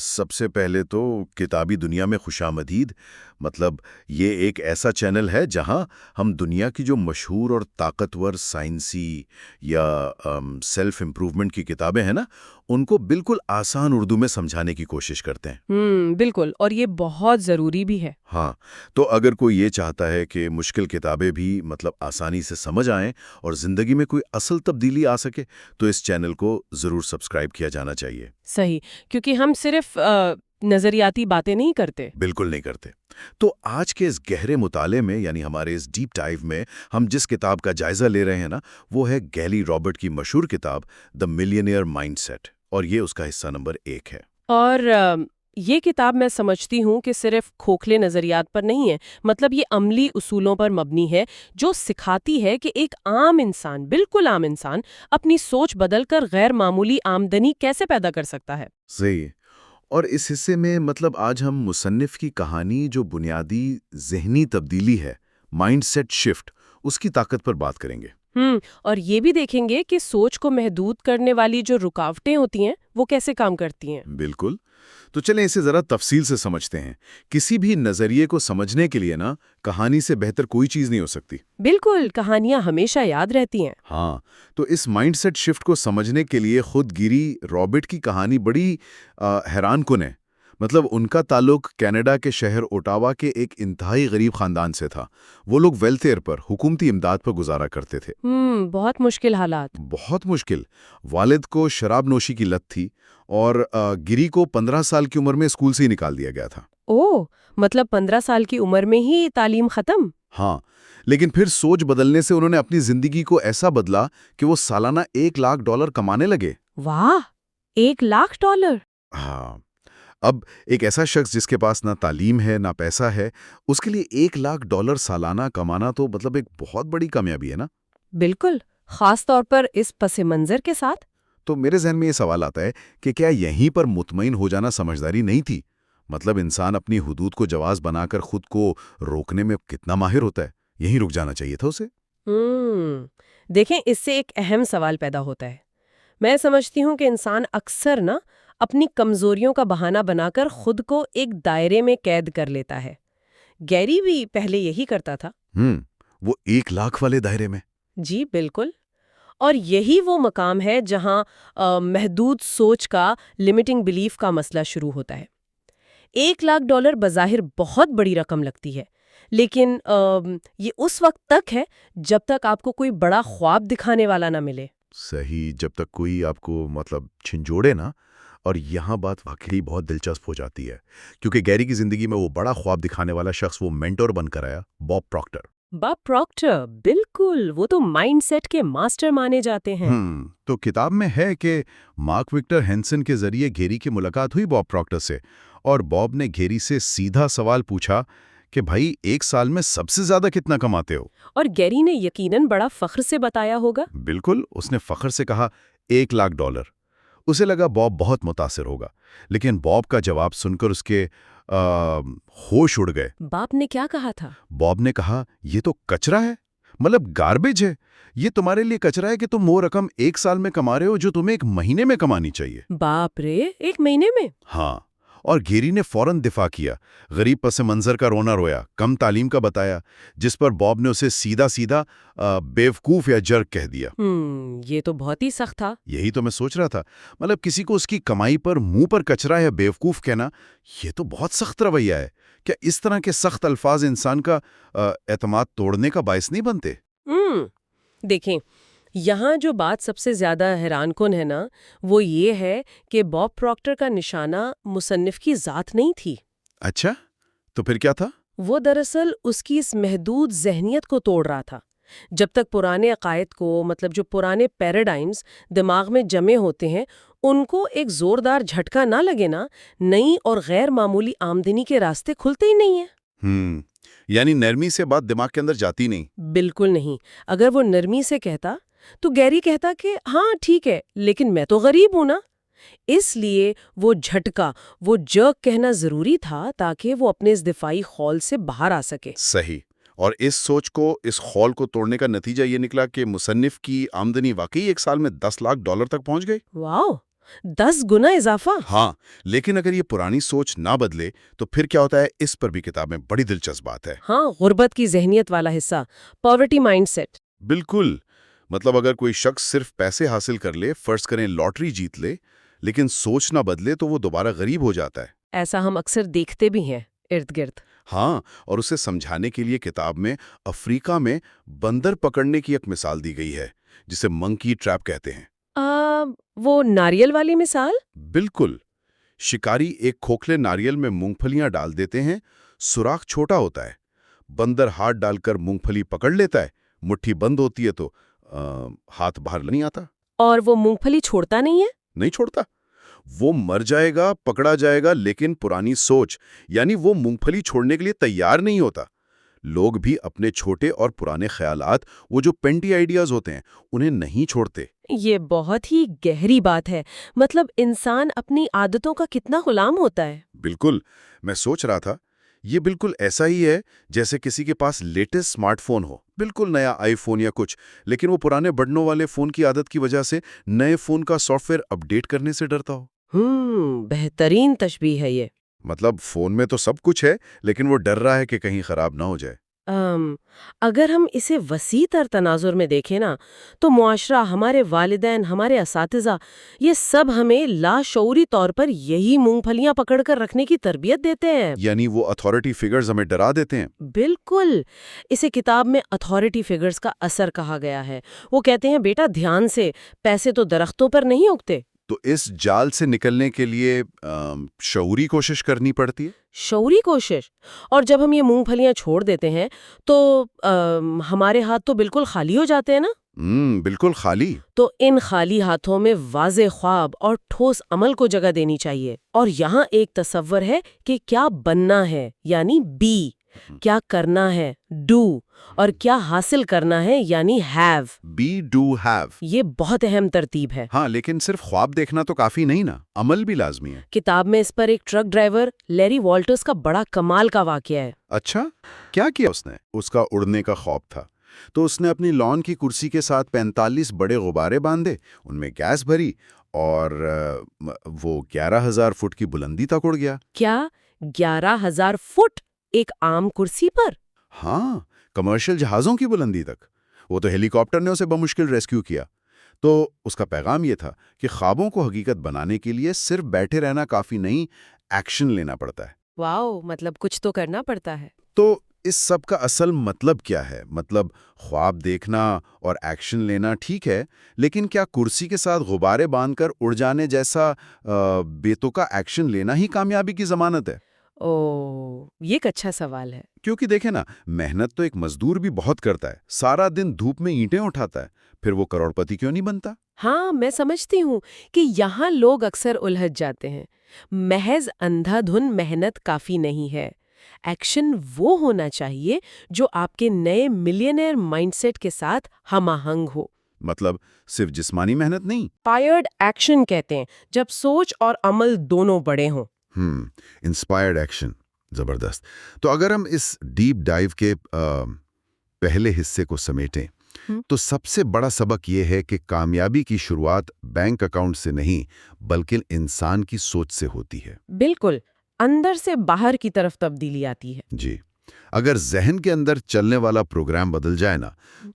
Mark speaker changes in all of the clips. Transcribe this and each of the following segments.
Speaker 1: سب سے پہلے تو کتابی دنیا میں خوش آمدید. مطلب یہ ایک ایسا چینل ہے جہاں ہم دنیا کی جو مشہور اور طاقتور سائنسی یا سیلف امپروومنٹ کی کتابیں ہیں نا، ان کو بالکل آسان اردو میں سمجھانے کی کوشش کرتے ہیں.
Speaker 2: بالکل، اور یہ بہت ضروری بھی ہے.
Speaker 1: ہاں، تو اگر کوئی یہ چاہتا ہے کہ مشکل کتابیں بھی مطلب آسانی سے سمجھ آئیں اور زندگی میں کوئی اصل تبدیلی آ سکے تو اس چینل کو ضرور سبسکرائب کیا جانا چاہیے.
Speaker 2: صحیح، کیونکہ ہم صرف نظریاتی باتیں نہیں کرتے.
Speaker 1: بالکل نہیں کرتے. تو آج کے اس گہرے مطالعے میں، یعنی ہمارے اس ڈیپ ڈائیو میں، ہم جس کتاب کا جائزہ لے رہے ہیں نا، وہ ہے گیلی رابرٹ کی مشہور کتاب دا ملینئر مائنڈ سیٹ، اور یہ اس کا حصہ نمبر 1 ہے.
Speaker 2: اور یہ کتاب میں سمجھتی ہوں کہ صرف کھوکھلے نظریات پر نہیں ہے، مطلب یہ عملی اصولوں پر مبنی ہے جو سکھاتی ہے کہ ایک عام انسان، بالکل عام انسان، اپنی سوچ بدل کر غیر معمولی آمدنی کیسے پیدا کر سکتا ہے.
Speaker 1: صحیح. اور اس حصے میں مطلب آج ہم مصنف کی کہانی جو بنیادی ذہنی تبدیلی ہے، مائنڈ سیٹ شفٹ، اس کی طاقت پر بات کریں گے.
Speaker 2: اور یہ بھی دیکھیں گے کہ سوچ کو محدود کرنے والی جو رکاوٹیں ہوتی ہیں وہ کیسے کام کرتی ہیں.
Speaker 1: بالکل. تو چلیں اسے ذرا تفصیل سے سمجھتے ہیں. کسی بھی نظریے کو سمجھنے کے لیے نا، کہانی سے بہتر کوئی چیز نہیں ہو سکتی.
Speaker 2: بالکل، کہانیاں ہمیشہ یاد رہتی ہیں.
Speaker 1: ہاں، تو اس مائنڈ سیٹ شفٹ کو سمجھنے کے لیے خود گیری رابرٹ کی کہانی بڑی حیران کن ہے. مطلب ان کا تعلق کینیڈا کے شہر اوٹاوا کے ایک انتہائی غریب خاندان سے تھا. وہ لوگ ویلفیئر پر، حکومتی امداد پر گزارا کرتے تھے.
Speaker 2: بہت مشکل حالات.
Speaker 1: بہت مشکل. والد کو شراب نوشی کی لت تھی اور گیری کو 15 سال کی عمر میں اسکول سے ہی نکال دیا گیا تھا.
Speaker 2: مطلب 15 سال کی عمر میں ہی تعلیم ختم؟
Speaker 1: ہاں، لیکن پھر سوچ بدلنے سے انہوں نے اپنی زندگی کو ایسا بدلا کہ وہ سالانہ $1,00,000 کمانے لگے.
Speaker 2: واہ، $1,00,000!
Speaker 1: ہاں، اب ایک ایسا شخص جس کے پاس نہ تعلیم ہے نہ پیسہ ہے، اس کے لیے $1,00,000 سالانہ کمانا تو مطلب ایک بہت بڑی کامیابی ہے نا.
Speaker 2: بالکل، خاص طور پر اس پس منظر کے ساتھ.
Speaker 1: تو میرے ذہن میں یہ سوال آتا ہے کہ کیا یہیں پر مطمئن ہو جانا سمجھداری نہیں تھی؟ مطلب انسان اپنی حدود کو جواز بنا کر خود کو روکنے میں کتنا ماہر ہوتا ہے، یہیں رک جانا چاہیے تھا اسے.
Speaker 2: دیکھیں، اس سے ایک اہم سوال پیدا ہوتا ہے. میں سمجھتی ہوں کہ انسان اکثر اپنی کمزوریوں کا بہانہ بنا کر خود کو ایک دائرے میں قید کر لیتا ہے. گیری بھی پہلے یہی کرتا تھا.
Speaker 1: وہ 1,00,000 والے دائرے میں.
Speaker 2: جی بالکل. اور یہی وہ مقام ہے جہاں محدود سوچ کا، لمیٹنگ بلیف کا مسئلہ شروع ہوتا ہے. $1,00,000 بظاہر بہت بڑی رقم لگتی ہے، لیکن یہ اس وقت تک ہے جب تک آپ کو کوئی بڑا خواب دکھانے والا نہ ملے.
Speaker 1: صحیح، جب تک کوئی آپ کو مطلب چھنجوڑے نا. اور یہاں بات واقعی بہت دلچسپ ہو جاتی ہے، کیونکہ گیری کی زندگی میں وہ بڑا خواب دکھانے والا شخص وہ مینٹور بن کر آیا، باب پراکٹر.
Speaker 2: باب پراکٹر، بالکل، وہ تو مائنڈ سیٹ کے ماسٹر مانے جاتے ہیں.
Speaker 1: تو کتاب میں ہے کہ مارک وکٹر ہینسن کے ذریعے گیری کی ملاقات ہوئی باب پراکٹر سے، اور باب نے گیری سے سیدھا سوال پوچھا کہ بھائی 1 سال میں سب سے زیادہ کتنا کماتے ہو؟
Speaker 2: اور گیری نے یقیناً بڑا فخر سے بتایا ہوگا.
Speaker 1: بالکل، اس نے فخر سے کہا $1,00,000. اسے لگا باب بہت متاثر ہوگا، لیکن باب کا جواب سن کر اس کے ہوش اڑ گئے.
Speaker 2: باپ نے کیا کہا تھا؟
Speaker 1: باب نے کہا یہ تو کچرا ہے، مطلب گاربیج ہے. یہ تمہارے لیے کچرا ہے کہ تم وہ رقم 1 سال میں کما رہے ہو جو تمہیں 1 مہینے میں کمانی چاہیے.
Speaker 2: باپ رے، 1 مہینے میں؟
Speaker 1: ہاں. اور گیری نے فوراً دفاع کیا. غریب پس منظر کا رونا رویا، کم تعلیم کا بتایا، جس پر باب نے اسے سیدھا سیدھا بیوقوف یا جرک کہہ دیا.
Speaker 2: یہ تو بہت ہی سخت تھا.
Speaker 1: یہی تو میں سوچ رہا تھا. مطلب کسی کو اس کی کمائی پر منہ پر کچرا یا بیوقوف کہنا، یہ تو بہت سخت رویہ ہے. کیا اس طرح کے سخت الفاظ انسان کا اعتماد توڑنے کا باعث نہیں بنتے؟
Speaker 2: دیکھیں، یہاں جو بات سب سے زیادہ حیران کن ہے نا، وہ یہ ہے کہ باب پراکٹر کا نشانہ مصنف کی ذات نہیں تھی.
Speaker 1: اچھا، تو پھر کیا تھا؟
Speaker 2: وہ دراصل اس کی اس محدود ذہنیت کو توڑ رہا تھا. جب تک پرانے عقائد کو، مطلب جو پرانے پیراڈائمز دماغ میں جمے ہوتے ہیں، ان کو ایک زوردار جھٹکا نہ لگے نا، نئی اور غیر معمولی آمدنی کے راستے کھلتے ہی نہیں ہیں.
Speaker 1: یعنی نرمی سے بات دماغ کے اندر جاتی نہیں؟
Speaker 2: بالکل نہیں. اگر وہ نرمی سے کہتا تو گیری کہتا کہ ہاں ٹھیک ہے، لیکن میں تو غریب ہوں نا. اس لیے وہ جھٹکا، وہ جرک کہنا ضروری تھا تاکہ وہ اپنے اس دفاعی خول سے باہر آ سکے.
Speaker 1: صحیح. اور اس سوچ کو، اس خول کو توڑنے کا نتیجہ یہ نکلا کہ مصنف کی آمدنی واقعی 1 سال میں $10,00,000 تک پہنچ گئی.
Speaker 2: واو! 10 گنا اضافہ؟
Speaker 3: ہاں، لیکن اگر یہ پرانی سوچ نہ بدلے تو پھر کیا ہوتا ہے، اس پر بھی کتاب میں بڑی دلچسپ بات ہے۔
Speaker 2: ہاں، غربت کی ذہنیت والا حصہ، پاورٹی مائنڈ سیٹ۔
Speaker 3: بالکل، مطلب اگر کوئی شخص صرف پیسے حاصل کر لے، فرض کریں لاٹری جیت لے، لیکن سوچ نہ بدلے تو وہ دوبارہ غریب ہو جاتا ہے۔
Speaker 2: ایسا ہم اکثر دیکھتے بھی ہیں ارد گرد۔
Speaker 3: ہاں، اور اسے سمجھانے کے لیے کتاب میں افریقہ میں بندر پکڑنے کی ایک مثال دی گئی ہے، جسے منکی ٹریپ کہتے ہیں۔
Speaker 2: وہ ناریل والی مثال؟
Speaker 3: بالکل، شکاری ایک کھوکھلے ناریل میں مونگ پھلیاں ڈال دیتے ہیں، سوراخ چھوٹا ہوتا ہے، بندر ہاتھ ڈال کر مونگ پھلی پکڑ لیتا ہے، مٹھی بند ہوتی ہے تو ہاتھ باہر نہیں آتا۔
Speaker 2: اور وہ مونگ پھلی چھوڑتا نہیں ہے؟
Speaker 3: نہیں چھوڑتا، وہ مر جائے گا، پکڑا جائے گا، لیکن پرانی سوچ یعنی وہ مونگ پھلی چھوڑنے کے لیے تیار نہیں ہوتا۔ لوگ بھی اپنے چھوٹے اور پرانے خیالات، وہ جو پینٹی آئیڈیاز ہوتے ہیں، انہیں نہیں چھوڑتے۔
Speaker 2: یہ بہت ہی گہری بات ہے، مطلب انسان اپنی عادتوں کا کتنا غلام ہوتا ہے۔
Speaker 3: بالکل، میں سوچ رہا تھا یہ بالکل ایسا ہی ہے جیسے کسی کے پاس لیٹسٹ سمارٹ فون ہو، بالکل نیا آئی فون یا کچھ، لیکن وہ پرانے بٹنوں والے فون کی عادت کی وجہ سے نئے فون کا سافٹ ویئر اپڈیٹ کرنے سے ڈرتا ہو۔
Speaker 2: بہترین تشبیہ ہے یہ۔
Speaker 3: مطلب فون میں تو سب کچھ ہے، لیکن وہ ڈر رہا ہے کہ کہیں خراب نہ ہو جائے۔
Speaker 2: اگر ہم اسے وسیع تر تناظر میں دیکھیں نا، تو معاشرہ، ہمارے والدین، ہمارے اساتذہ، یہ سب ہمیں لاشعوری طور پر یہی مونگ پھلیاں پکڑ کر رکھنے کی تربیت دیتے ہیں۔
Speaker 3: یعنی وہ اتھارٹی فگرز ہمیں ڈرا دیتے ہیں۔
Speaker 2: بالکل، اسے کتاب میں اتھارٹی فگرز کا اثر کہا گیا ہے۔ وہ کہتے ہیں بیٹا دھیان سے، پیسے تو درختوں پر نہیں اگتے۔
Speaker 3: تو اس جال سے نکلنے کے لیے شعوری کوشش کرنی پڑتی ہے۔
Speaker 2: شعوری کوشش، اور جب ہم یہ مونگ پھلیاں چھوڑ دیتے ہیں تو ہمارے ہاتھ تو بالکل خالی ہو جاتے ہیں نا۔
Speaker 3: بالکل خالی۔
Speaker 2: تو ان خالی ہاتھوں میں واضح خواب اور ٹھوس عمل کو جگہ دینی چاہیے۔ اور یہاں ایک تصور ہے کہ کیا بننا ہے، یعنی بی، کیا کرنا ہے، ڈو، اور کیا حاصل کرنا ہے، یعنی ہیو۔
Speaker 3: بی ڈو ہیو،
Speaker 2: یہ بہت اہم ترتیب ہے۔
Speaker 3: ہاں، لیکن صرف خواب دیکھنا تو کافی نہیں نا، عمل بھی لازمی ہے۔
Speaker 2: کتاب میں اس پر ایک ٹرک ڈرائیور لیری والٹرز کا بڑا کمال کا واقعہ ہے۔
Speaker 3: اچھا، کیا کیا اس نے؟ اس کا اڑنے کا خواب تھا، تو اس نے اپنی لان کی کرسی کے ساتھ 45 بڑے غبارے باندھے، ان میں گیس بھری، اور وہ 11,000 فٹ کی بلندی تک اڑ گیا۔
Speaker 2: کیا 11,000 فٹ ایک عام کرسی پر؟
Speaker 3: ہاں، کمرشل جہازوں کی بلندی تک۔ وہ تو ہیلی کاپٹر نے اسے بمشکل ریسکیو کیا۔ تو اس کا پیغام یہ تھا کہ خوابوں کو حقیقت بنانے کے لیے صرف بیٹھے رہنا کافی نہیں، ایکشن لینا پڑتا ہے۔
Speaker 2: واؤ، مطلب کچھ تو کرنا پڑتا ہے۔
Speaker 3: تو اس سب کا اصل مطلب کیا ہے؟ مطلب خواب دیکھنا اور ایکشن لینا ٹھیک ہے، لیکن کیا کرسی کے ساتھ غبارے باندھ کر اڑ جانے جیسا بے تکا ایکشن لینا ہی کامیابی کی ضمانت ہے؟
Speaker 2: یہ ایک اچھا سوال ہے۔
Speaker 3: کیونکہ دیکھیں نا، محنت تو ایک مزدور بھی بہت کرتا ہے، سارا دن دھوپ میں اینٹیں اٹھاتا ہے، پھر وہ کروڑ پتی کیوں نہیں بنتا؟
Speaker 2: ہاں، میں سمجھتی ہوں کہ یہاں لوگ اکثر الجھ جاتے ہیں۔ محض اندھا دھن محنت کافی نہیں ہے، ایکشن وہ ہونا چاہیے جو آپ کے نئے ملینئر مائنڈ سیٹ کے ساتھ ہم آہنگ ہو۔
Speaker 3: مطلب صرف جسمانی محنت نہیں،
Speaker 2: انسپائرڈ ایکشن کہتے ہیں جب سوچ اور عمل دونوں بڑے ہوں۔
Speaker 3: انسپائرڈ ایکشن، زبردست۔ تو اگر ہم اس ڈیپ ڈائیو کے پہلے حصے کو سمیٹیں تو سب سے بڑا سبق یہ ہے کہ کامیابی کی شروعات بینک اکاؤنٹ سے نہیں بلکہ انسان کی سوچ سے ہوتی ہے۔
Speaker 2: بالکل، اندر سے باہر کی طرف تبدیلی آتی ہے۔
Speaker 3: جی، اگر ذہن کے اندر چلنے والا پروگرام بدل جائے نا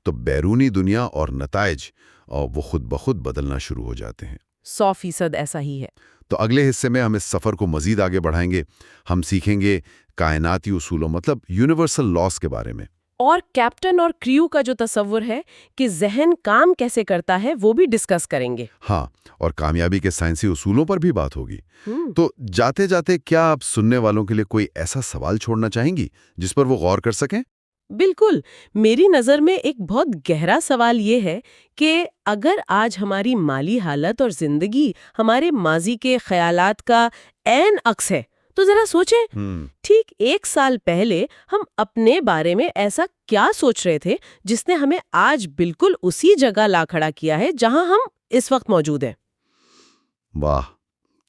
Speaker 3: تو بیرونی دنیا اور نتائج وہ خود بخود بدلنا شروع ہو جاتے ہیں۔
Speaker 2: 100% ایسا ہی ہے۔
Speaker 3: تو اگلے حصے میں ہم اس سفر کو مزید آگے بڑھائیں گے۔ ہم سیکھیں گے کائناتی اصولوں، مطلب یونیورسل لاز کے بارے میں،
Speaker 2: اور کیپٹن اور کریو کا جو تصور ہے کہ ذہن کام کیسے کرتا ہے وہ بھی ڈسکس کریں گے۔
Speaker 3: ہاں، اور کامیابی کے سائنسی اصولوں پر بھی بات ہوگی۔ تو جاتے جاتے کیا آپ سننے والوں کے لیے کوئی ایسا سوال چھوڑنا چاہیں گی جس پر وہ غور کر سکیں؟
Speaker 2: بالکل، میری نظر میں ایک بہت گہرا سوال یہ ہے کہ اگر آج ہماری مالی حالت اور زندگی ہمارے ماضی کے خیالات کا عین عکس ہے تو ذرا سوچیں، ٹھیک 1 سال پہلے ہم اپنے بارے میں ایسا کیا سوچ رہے تھے جس نے ہمیں آج بالکل اسی جگہ لا کھڑا کیا ہے جہاں ہم اس وقت موجود ہیں؟
Speaker 3: واہ،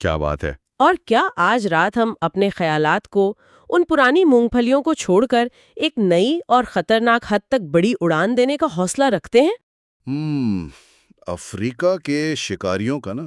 Speaker 3: کیا بات ہے!
Speaker 2: اور کیا آج رات ہم اپنے خیالات کو، ان پرانی مونگ پھلیوں کو چھوڑ کر ایک نئی اور خطرناک حد تک بڑی اڑان دینے کا حوصلہ رکھتے ہیں؟
Speaker 3: افریقہ کے شکاریوں کا نا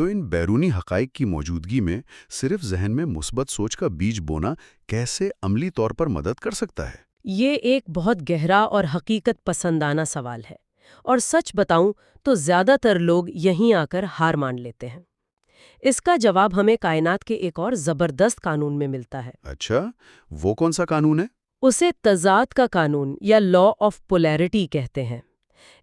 Speaker 3: تو ان بیرونی حقائق کی موجودگی میں صرف ذہن میں مثبت سوچ کا بیج بونا کیسے عملی طور پر مدد کر سکتا ہے؟
Speaker 2: یہ ایک بہت گہرا اور حقیقت پسندانہ سوال ہے، اور سچ بتاؤں تو زیادہ تر لوگ یہیں آ کر ہار مان لیتے ہیں۔ اس کا جواب ہمیں کائنات کے ایک اور زبردست قانون میں ملتا ہے۔
Speaker 3: اچھا، وہ کون سا قانون ہے؟
Speaker 2: اسے تضاد کا قانون یا لا آف پولیرٹی کہتے ہیں۔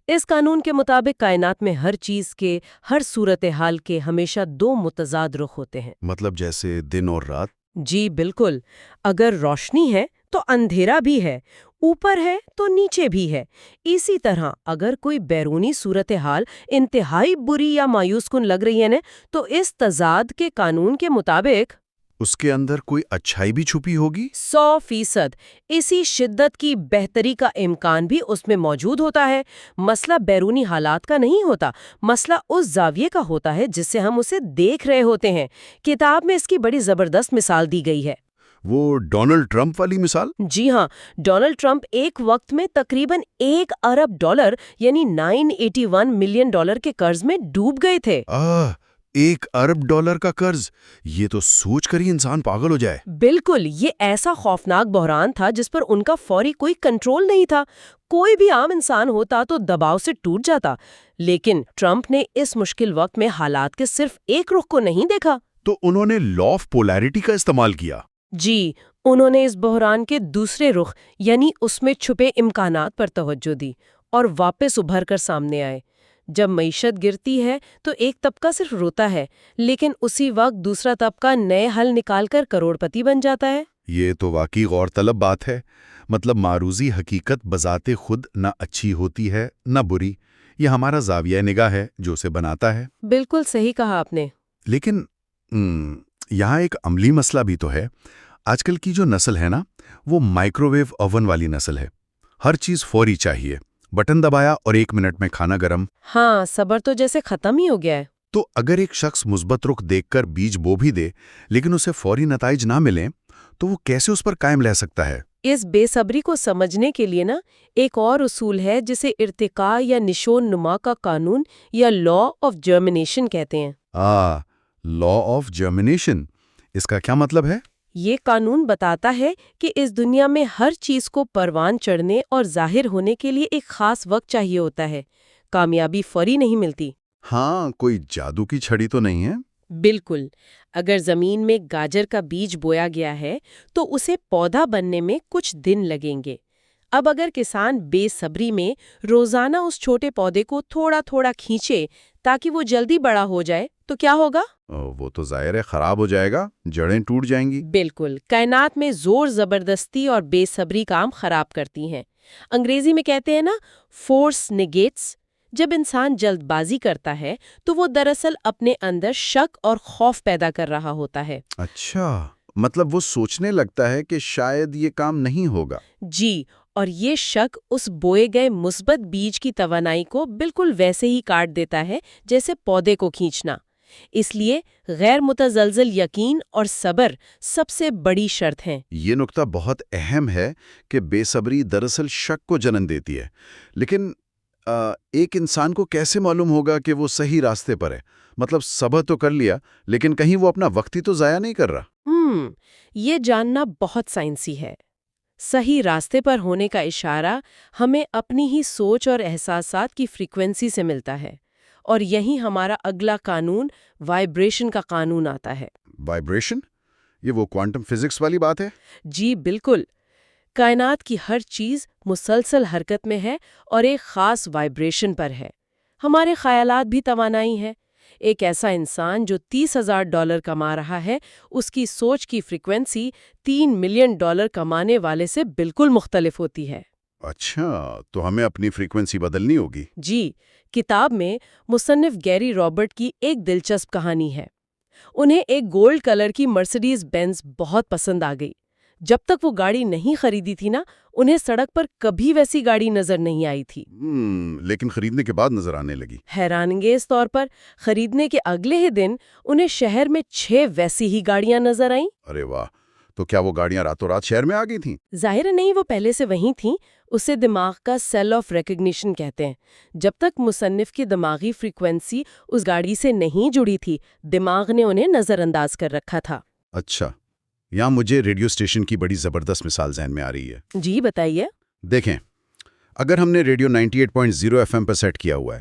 Speaker 2: اس قانون کے مطابق کائنات میں ہر چیز کے، ہر صورتحال کے ہمیشہ دو متضاد رخ ہوتے ہیں۔
Speaker 3: مطلب جیسے دن اور رات؟
Speaker 2: جی بالکل، اگر روشنی ہے تو اندھیرا بھی ہے، اوپر ہے تو نیچے بھی ہے۔ اسی طرح اگر کوئی بیرونی صورتحال انتہائی بری یا مایوس کن لگ رہی ہے نا، تو اس تضاد کے قانون کے مطابق
Speaker 3: اس کے اندر کوئی اچھائی بھی چھپی ہوگی؟
Speaker 2: 100% اسی شدت کی بہتری کا امکان بھی اس میں موجود ہوتا ہے۔ مسئلہ بیرونی حالات کا نہیں ہوتا، مسئلہ اس زاویے کا ہوتا ہے جس سے ہم اسے دیکھ رہے ہوتے ہیں۔ کتاب میں اس کی بڑی زبردست مثال دی گئی ہے۔
Speaker 3: وہ ڈونلڈ ٹرمپ والی مثال؟
Speaker 2: جی ہاں، ڈونلڈ ٹرمپ ایک وقت میں تقریباً $1 ارب یعنی $981 ملین کے قرض میں ڈوب گئے تھے۔
Speaker 3: $1 ارب کا قرض! یہ تو سوچ کر ہی انسان پاگل ہو جائے۔
Speaker 2: بالکل، یہ ایسا خوفناک بحران تھا جس پر ان کا فوری کوئی کنٹرول نہیں تھا۔ کوئی بھی عام انسان ہوتا تو دباؤ سے ٹوٹ جاتا، لیکن ٹرمپ نے اس مشکل وقت میں حالات کے صرف ایک رخ کو نہیں دیکھا۔
Speaker 3: تو انہوں نے لا آف پولیرٹی کا استعمال کیا؟
Speaker 2: جی، انہوں نے اس بحران کے دوسرے رخ یعنی اس میں چھپے امکانات پر توجہ دی اور واپس ابھر کر سامنے آئے۔ جب معیشت گرتی ہے تو ایک طبقہ صرف روتا ہے، لیکن اسی وقت دوسرا طبقہ نئے حل نکال کر کروڑ پتی بن جاتا ہے۔
Speaker 3: یہ تو واقعی غور طلب بات ہے۔ مطلب معروضی حقیقت بذات خود نہ اچھی ہوتی ہے نہ بری، یہ ہمارا زاویہ نگاہ ہے جو اسے بناتا ہے۔
Speaker 2: بالکل صحیح کہا آپ نے۔
Speaker 3: لیکن یہاں ایک عملی مسئلہ بھی تو ہے۔ آج کل کی جو نسل ہے نا، وہ مائکرو ویو اوون والی نسل ہے۔ ہر چیز فوری چاہیے، بٹن دبایا اور 1 منٹ میں کھانا گرم۔
Speaker 2: ہاں، صبر تو جیسے ختم ہی ہو گیا ہے۔
Speaker 3: تو اگر ایک شخص مثبت رخ دیکھ کر بیج بو بھی دے لیکن اسے فوری نتائج نہ ملیں تو وہ کیسے اس پر قائم رہ سکتا ہے؟
Speaker 2: اس بے صبری کو سمجھنے کے لیے نا ایک اور اصول ہے جسے ارتقاء یا نشو نما کا قانون یا لا آف جرمنیشن کہتے ہیں۔
Speaker 3: لا آف جرمنیشن، اس کا کیا مطلب ہے؟
Speaker 2: یہ قانون بتاتا ہے کہ اس دنیا میں ہر چیز کو پروان چڑھنے اور ظاہر ہونے کے لیے ایک خاص وقت چاہیے ہوتا ہے۔ کامیابی فوری نہیں ملتی۔
Speaker 3: ہاں، کوئی جادو کی چھڑی تو نہیں ہے؟
Speaker 2: بالکل، اگر زمین میں گاجر کا بیج بویا گیا ہے تو اسے پودا بننے میں کچھ دن لگیں گے۔ اب اگر کسان بے صبری میں روزانہ اس چھوٹے پودے کو تھوڑا تھوڑا کھینچے تاکہ وہ جلدی بڑا ہو جائے تو کیا ہوگا؟
Speaker 3: وہ تو ظاہر ہے خراب ہو جائے گا، جڑیں ٹوٹ جائیں گی۔
Speaker 2: بالکل، کائنات میں زور زبردستی اور بے صبری کام خراب کرتی ہیں۔ انگریزی میں کہتے ہیں نا، فورس نیگیٹس۔ جب انسان جلد بازی کرتا ہے تو وہ دراصل اپنے اندر شک اور خوف پیدا کر رہا ہوتا ہے۔
Speaker 3: اچھا، مطلب وہ سوچنے لگتا ہے کہ شاید یہ کام نہیں ہوگا۔
Speaker 2: جی، اور یہ شک اس بوئے گئے مثبت بیج کی توانائی کو بالکل ویسے ہی کاٹ دیتا ہے جیسے پودے کو کھینچنا۔ اس لیے غیر متزلزل یقین اور صبر سب سے بڑی شرط ہیں۔
Speaker 3: یہ نکتہ بہت اہم ہے کہ بے صبری دراصل شک کو جنم دیتی ہے۔ لیکن ایک انسان کو کیسے معلوم ہوگا کہ وہ صحیح راستے پر ہے؟ مطلب صبر تو کر لیا لیکن کہیں وہ اپنا وقت ہی تو ضائع نہیں کر رہا؟
Speaker 2: یہ جاننا بہت سائنسی ہے۔ صحیح راستے پر ہونے کا اشارہ ہمیں اپنی ہی سوچ اور احساسات کی فریکوینسی سے ملتا ہے، اور یہی ہمارا اگلا قانون وائبریشن کا قانون آتا ہے۔
Speaker 3: وائبریشن؟ یہ وہ کوانٹم فزکس والی بات ہے؟
Speaker 2: جی بالکل، کائنات کی ہر چیز مسلسل حرکت میں ہے اور ایک خاص وائبریشن پر ہے۔ ہمارے خیالات بھی توانائی ہیں۔ ایک ایسا انسان جو $30,000 کما رہا ہے، اس کی سوچ کی فریکوینسی $3 ملین کمانے والے سے بالکل مختلف ہوتی ہے۔
Speaker 3: اچھا، تو ہمیں اپنی فریکوینسی بدلنی ہوگی۔
Speaker 2: جی، کتاب میں مصنف گیری رابرٹ کی ایک دلچسپ کہانی ہے۔ انہیں ایک گولڈ کلر کی مرسیڈیز بینز بہت پسند آ گئی۔ جب تک وہ گاڑی نہیں خریدی تھی نا، انہیں سڑک پر کبھی ویسی گاڑی نظر نہیں آئی تھی۔
Speaker 3: لیکن خریدنے کے بعد نظر آنے لگی۔
Speaker 2: حیران انگیز طور پر خریدنے کے اگلے ہی دن انہیں شہر میں 6 ویسی ہی گاڑیاں نظر آئیں۔
Speaker 3: ارے واہ! تو کیا وہ گاڑیاں راتوں رات شہر میں آ گئی تھیں؟
Speaker 2: ظاہر نہیں وہ پہلے سے وہیں تھیں. اسے دماغ کا سیل آف ریکگنیشن کہتے ہیں. جب تک مصنف کی دماغی فریکوینسی اس گاڑی سے نہیں جڑی تھی دماغ نے انہیں نظر انداز کر رکھا تھا.
Speaker 3: اچھا، یہاں مجھے ریڈیو اسٹیشن کی بڑی زبردست مثال ذہن میں آ رہی ہے.
Speaker 2: جی بتائیے.
Speaker 3: دیکھیں، اگر ہم نے ریڈیو 98.0 ایف ایم پر سیٹ کیا ہوا ہے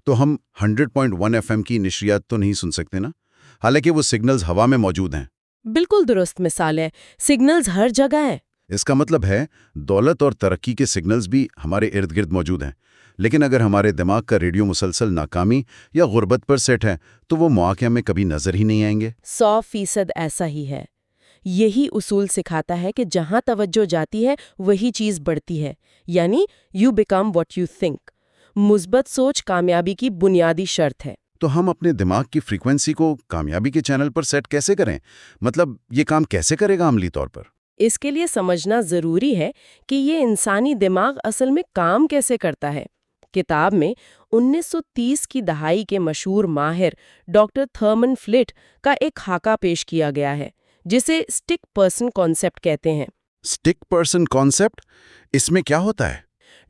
Speaker 3: تو ہم 100.1 ایف ایم کی نشریات تو نہیں سن سکتے نا، حالانکہ وہ سگنلز ہوا میں موجود ہیں.
Speaker 2: بالکل درست مثال ہے. سگنلز ہر جگہ ہیں.
Speaker 3: اس کا مطلب ہے دولت اور ترقی کے سگنلز بھی ہمارے ارد گرد موجود ہیں، لیکن اگر ہمارے دماغ کا ریڈیو مسلسل ناکامی یا غربت پر سیٹ ہے تو وہ مواقع میں کبھی نظر ہی نہیں آئیں گے.
Speaker 2: 100% ایسا ہی ہے. یہی اصول سکھاتا ہے کہ جہاں توجہ جاتی ہے وہی چیز بڑھتی ہے. یعنی you become what you think. مثبت سوچ کامیابی کی بنیادی شرط ہے.
Speaker 3: تو ہم اپنے دماغ کی فریکوینسی کو کامیابی کے چینل پر سیٹ کیسے کریں؟ مطلب یہ کام کیسے کرے گا عملی طور پر؟
Speaker 2: اس کے لیے سمجھنا ضروری ہے کہ یہ انسانی دماغ اصل میں کام کیسے کرتا ہے. کتاب میں 1930 کی دہائی کے مشہور ماہر ڈاکٹر تھرمن فلٹ کا ایک خاکہ پیش کیا گیا ہے جسے اسٹک پرسن کانسیپٹ کہتے ہیں.
Speaker 3: اسٹک پرسن کانسیپٹ، اس میں کیا ہوتا ہے؟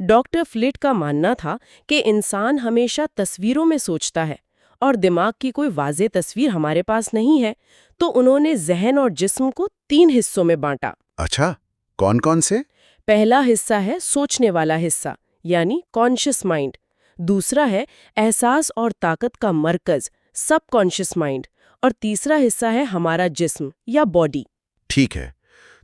Speaker 2: ڈاکٹر فلٹ کا ماننا تھا کہ انسان ہمیشہ تصویروں میں سوچتا ہے اور دماغ کی کوئی واضح تصویر ہمارے پاس نہیں ہے، تو انہوں نے ذہن اور جسم کو 3 حصوں میں بانٹا.
Speaker 3: اچھا، کون کون سے؟
Speaker 2: پہلا حصہ ہے سوچنے والا حصہ یعنی کانشس مائنڈ. دوسرا ہے احساس اور طاقت کا مرکز سب کانشس مائنڈ. اور تیسرا حصہ ہے ہمارا جسم یا باڈی.
Speaker 3: ٹھیک ہے،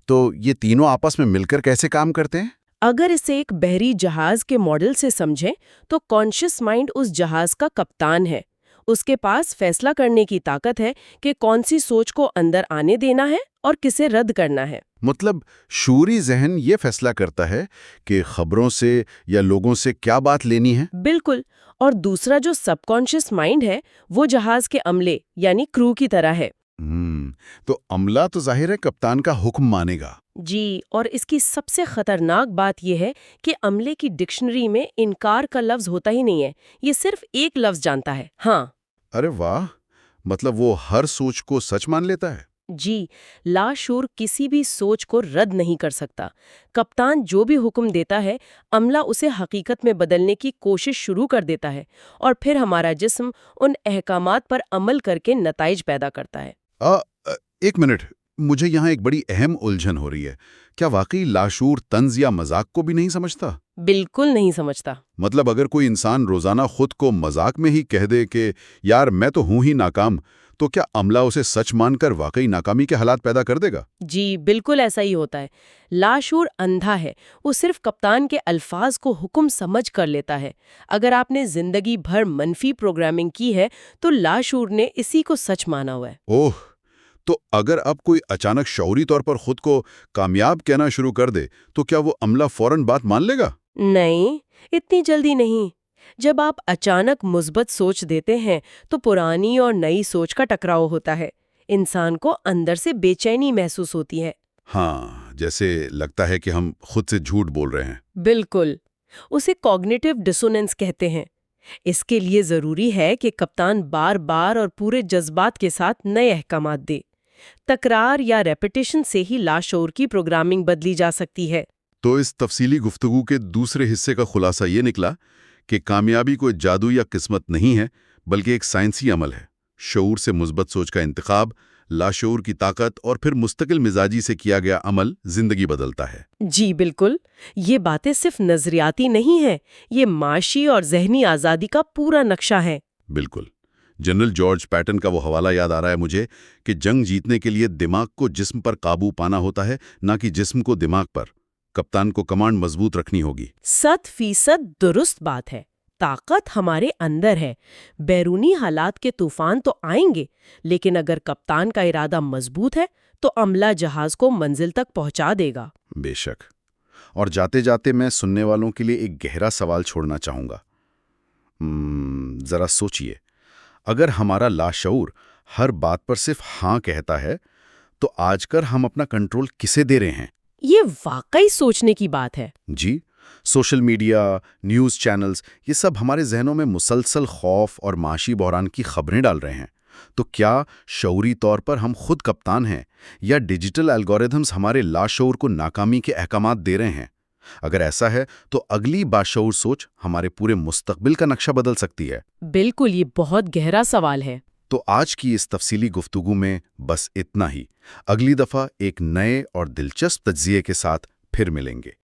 Speaker 3: تو یہ تینوں آپس میں مل کر کیسے کام کرتے ہیں؟
Speaker 2: اگر اسے ایک بحری جہاز کے ماڈل سے سمجھیں تو کانشس مائنڈ اس جہاز کا کپتان ہے. اس کے پاس فیصلہ کرنے کی طاقت ہے کہ کون سی سوچ کو اندر آنے دینا ہے اور کسے رد کرنا ہے.
Speaker 3: مطلب شعوری ذہن یہ فیصلہ کرتا ہے کہ خبروں سے یا لوگوں سے کیا بات لینی ہے؟
Speaker 2: بالکل. اور دوسرا جو سب کانشس مائنڈ ہے وہ جہاز کے عملے یعنی کرو کی طرح ہے.
Speaker 3: تو عملہ تو ظاہر ہے کپتان کا حکم مانے گا.
Speaker 2: جی، اور اس کی سب سے خطرناک بات یہ ہے کہ عملے کی ڈکشنری میں انکار کا لفظ ہوتا ہی نہیں ہے. یہ صرف ایک لفظ جانتا ہے، ہاں.
Speaker 3: ارے واہ، مطلب وہ ہر سوچ کو سچ مان لیتا ہے؟
Speaker 2: جی، لاشعور کسی بھی سوچ کو رد نہیں کر سکتا. کپتان جو بھی حکم دیتا ہے عملہ اسے حقیقت میں بدلنے کی کوشش شروع کر دیتا ہے اور پھر ہمارا جسم ان احکامات پر عمل کر کے نتائج پیدا کرتا ہے.
Speaker 3: ایک منٹ، مجھے یہاں ایک بڑی اہم الجھن ہو رہی ہے. کیا واقعی لاشعور طنز یا مذاق کو بھی نہیں سمجھتا؟
Speaker 2: بالکل نہیں سمجھتا.
Speaker 3: مطلب اگر کوئی انسان روزانہ خود کو مذاق میں ہی کہہ دے کہ یار میں تو ہوں ہی ناکام، تو کیا عملہ اسے سچ مان کر واقعی ناکامی کے حالات پیدا کر دے گا؟
Speaker 2: جی بالکل ایسا ہی ہوتا ہے. لاشعور اندھا ہے، وہ صرف کپتان کے الفاظ کو حکم سمجھ کر لیتا ہے. اگر آپ نے زندگی بھر منفی پروگرامنگ کی ہے تو لاشعور نے اسی کو سچ مانا ہوا ہے.
Speaker 3: اوہ، تو اگر اب کوئی اچانک شعوری طور پر خود کو کامیاب کہنا شروع کر دے تو کیا وہ عملہ فوراً بات مان لے گا؟
Speaker 2: نہیں، اتنی جلدی نہیں. جب آپ اچانک مثبت سوچ دیتے ہیں تو پرانی اور نئی سوچ کا ٹکراؤ ہوتا ہے. انسان کو اندر سے بے چینی محسوس ہوتی ہے.
Speaker 3: ہاں، جیسے لگتا ہے کہ ہم خود سے جھوٹ بول رہے ہیں.
Speaker 2: بالکل. اسے کوگنیٹو ڈسوننس کہتے ہیں. اس کے لیے ضروری ہے کہ کپتان بار بار اور پورے جذبات کے ساتھ نئے احکامات دے. تکرار یا ریپیٹیشن سے ہی لاشعور کی پروگرامنگ بدلی جا سکتی ہے.
Speaker 3: تو اس تفصیلی گفتگو کے دوسرے حصے کا خلاصہ یہ نکلا کہ کامیابی کوئی جادو یا قسمت نہیں ہے، بلکہ ایک سائنسی عمل ہے. شعور سے مثبت سوچ کا انتخاب، لاشعور کی طاقت اور پھر مستقل مزاجی سے کیا گیا عمل زندگی بدلتا ہے.
Speaker 2: جی بالکل. یہ باتیں صرف نظریاتی نہیں ہیں، یہ معاشی اور ذہنی آزادی کا پورا نقشہ ہے.
Speaker 3: بالکل. جنرل جارج پیٹن کا وہ حوالہ یاد آ رہا ہے مجھے کہ جنگ جیتنے کے لیے دماغ کو جسم پر قابو پانا ہوتا ہے، نہ کہ جسم کو دماغ پر. کپتان کو کمانڈ مضبوط رکھنی ہوگی.
Speaker 2: 100% درست بات ہے. طاقت ہمارے اندر ہے. بیرونی حالات کے طوفان تو آئیں گے، لیکن اگر کپتان کا ارادہ مضبوط ہے تو عملہ جہاز کو منزل تک پہنچا دے گا.
Speaker 3: بے شک. اور جاتے جاتے میں سننے والوں کے لیے ایک گہرا سوال چھوڑنا چاہوں گا. ذرا سوچئے، اگر ہمارا لاشعور ہر بات پر صرف ہاں کہتا ہے تو آج کل ہم اپنا کنٹرول کسے دے رہے ہیں؟
Speaker 2: یہ واقعی سوچنے کی بات ہے.
Speaker 3: جی، سوشل میڈیا، نیوز چینلز، یہ سب ہمارے ذہنوں میں مسلسل خوف اور معاشی بحران کی خبریں ڈال رہے ہیں.
Speaker 1: تو کیا شعوری طور پر ہم خود کپتان ہیں یا ڈیجیٹل الگوریدمز ہمارے لاشعور کو ناکامی کے احکامات دے رہے ہیں؟ اگر ایسا ہے تو اگلی باشعور سوچ ہمارے پورے مستقبل کا نقشہ بدل سکتی ہے۔
Speaker 2: بالکل، یہ بہت گہرا سوال ہے۔
Speaker 1: تو آج کی اس تفصیلی گفتگو میں بس اتنا ہی۔ اگلی دفعہ ایک نئے اور دلچسپ تجزیے کے ساتھ پھر ملیں گے۔